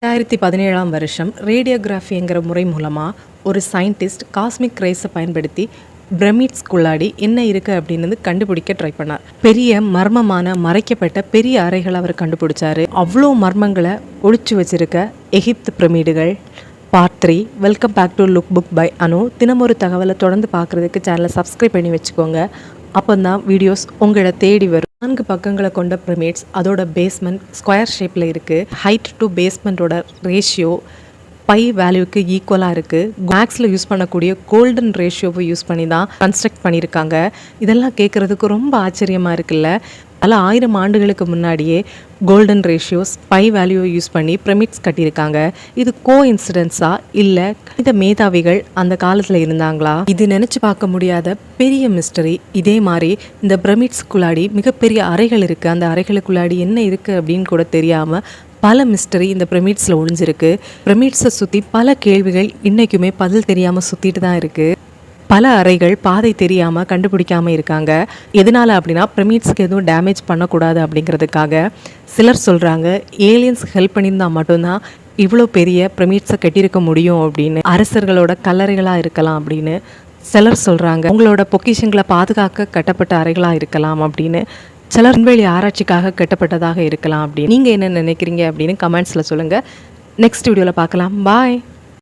2017ஆம் வருஷம் ரேடியோகிராஃபிங்கிற முறை மூலமாக ஒரு சயின்டிஸ்ட் காஸ்மிக் ரேஸை பயன்படுத்தி பிரமிட்ஸ்குள்ளாடி என்ன இருக்குது அப்படின்னு கண்டுபிடிக்க ட்ரை பண்ணார். பெரிய மர்மமான மறைக்கப்பட்ட பெரிய அறைகளை அவர் கண்டுபிடிச்சாரு. அவ்வளோ மர்மங்களை ஒழிச்சு வச்சிருக்க எகிப்து பிரமிடுகள். Part 3. Welcome back to look book by Anu. தினமொரு தகவலை தொடர்ந்து பார்க்குறதுக்கு சேனலை சப்ஸ்கிரைப் பண்ணி வச்சுக்கோங்க. அப்போ தான் வீடியோஸ் உங்களை தேடி வரும். 4 பக்கங்களை கொண்ட பிரமிட்ஸ், அதோட பேஸ்மெண்ட் ஸ்கொயர் ஷேப்பில் இருக்குது. ஹைட் டு பேஸ்மெண்ட்டோட ரேஷியோ பை வேல்யூக்கு ஈக்குவலாக இருக்குது. மேக்ஸில் யூஸ் பண்ணக்கூடிய கோல்டன் ரேஷியோவை யூஸ் பண்ணி தான் கன்ஸ்ட்ரக்ட் பண்ணியிருக்காங்க. இதெல்லாம் கேட்குறதுக்கு ரொம்ப ஆச்சரியமாக இருக்குல்ல. பல 1000 ஆண்டுகளுக்கு முன்னாடியே கோல்டன் ரேஷியோஸ் பை வேல்யூவை யூஸ் பண்ணி பிரமிட்ஸ் கட்டியிருக்காங்க. இது கோ இன்சிடென்ஸா இல்லை கணித மேதாவிகள் அந்த காலத்தில் இருந்தாங்களா? இது நினச்சி பார்க்க முடியாத பெரிய மிஸ்டரி. இதே மாதிரி இந்த பிரமிட்ஸ்குள்ளாடி மிகப்பெரிய அறைகள் இருக்குது. அந்த அறைகளுக்குள்ளாடி என்ன இருக்குது அப்படின்னு கூட தெரியாமல் பல மிஸ்டரி இந்த பிரமிட்ஸில் ஒழிஞ்சிருக்கு. பிரமிட்ஸை சுற்றி பல கேள்விகள் இன்றைக்குமே பதில் தெரியாமல் சுற்றிட்டு தான் இருக்குது. பல அறைகள் பாதை தெரியாமல் கண்டுபிடிக்காமல் இருக்காங்க. எதனால் அப்படின்னா பிரமிட்ஸுக்கு எதுவும் டேமேஜ் பண்ணக்கூடாது அப்படிங்கிறதுக்காக. சிலர் சொல்கிறாங்க ஏலியன்ஸ் ஹெல்ப் பண்ணியிருந்தால் மட்டும்தான் இவ்வளோ பெரிய பிரமிட்ஸை கட்டியிருக்க முடியும் அப்படின்னு. அரசர்களோட கல்லறைகளாக இருக்கலாம் அப்படின்னு சிலர் சொல்கிறாங்க. உங்களோட பொக்கிஷங்களை பாதுகாக்க கட்டப்பட்ட அறைகளாக இருக்கலாம் அப்படின்னு. சிலர் விண்வெளி ஆராய்ச்சிக்காக கட்டப்பட்டதாக இருக்கலாம் அப்படின்னு. நீங்கள் என்ன நினைக்கிறீங்க அப்படின்னு கமெண்ட்ஸில் சொல்லுங்கள். நெக்ஸ்ட் வீடியோவில் பார்க்கலாம். பாய்.